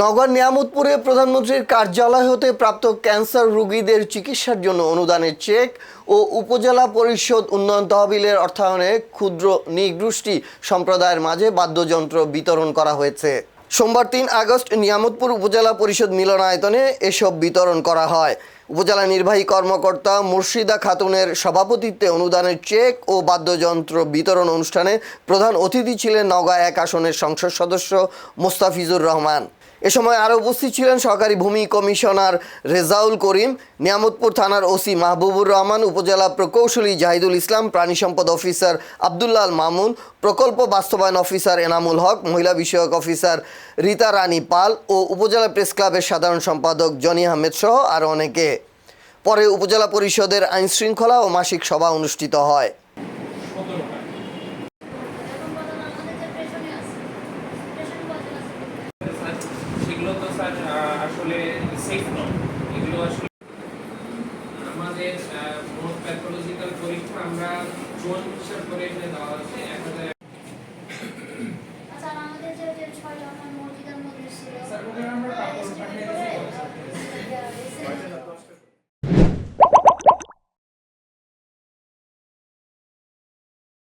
নওগাঁর নিয়ামতপুরে প্রধানমন্ত্রীর কার্যালয় হতে প্রাপ্ত ক্যান্সার রোগীদের চিকিৎসার জন্য অনুদানের চেক ও উপজেলা পরিষদ উন্নয়ন তহবিলের অর্থায়নে ক্ষুদ্র নৃগোষ্ঠী সম্প্রদায়ের মাঝে বাদ্যযন্ত্র বিতরণ করা হয়েছে। সোমবার ৩ আগস্ট নিয়ামতপুর উপজেলা পরিষদ মিলনায়তনে এসব বিতরণ করা হয়। উপজেলা নির্বাহী কর্মকর্তা মুর্শিদা খাতুনের সভাপতিত্বে অনুদানের চেক ও বাদ্যযন্ত্র বিতরণ অনুষ্ঠানে প্রধান অতিথি ছিলেন নওগাঁ ১ আসনের সংসদ সদস্য মোস্তাফিজুর রহমান। এ সময় আরও উপস্থিত ছিলেন সহকারী ভূমি কমিশনার রেজাউল করিম, নিয়ামতপুর থানার ওসি মাহবুবুর রহমান, উপজেলা প্রকৌশলী জাহিদুল ইসলাম, প্রাণী সম্পদ অফিসার আবদুল্লাহ মামুন, প্রকল্প বাস্তবায়ন অফিসার এনামুল হক, মহিলা বিষয়ক অফিসার রীতা রানী পাল ও উপজেলা প্রেস ক্লাবের সাধারণ সম্পাদক জনি আহমেদ সহ আরও অনেকে। পরে উপজেলা পরিষদের আইন শৃঙ্খলা ও মাসিক সভা অনুষ্ঠিত হয়। সেগুলো তো স্যার আসলে সেফ নয়। এগুলো আসলে আমাদের মোট প্যাথোলজিক্যাল পরীক্ষা আমরা জোন হিসাব করে এখানে দেওয়া হচ্ছে ১০০০। আচ্ছা, আমাদের যে ৬ জন মসজিদের মধ্যে ছিল স্যার ওখানে আমরা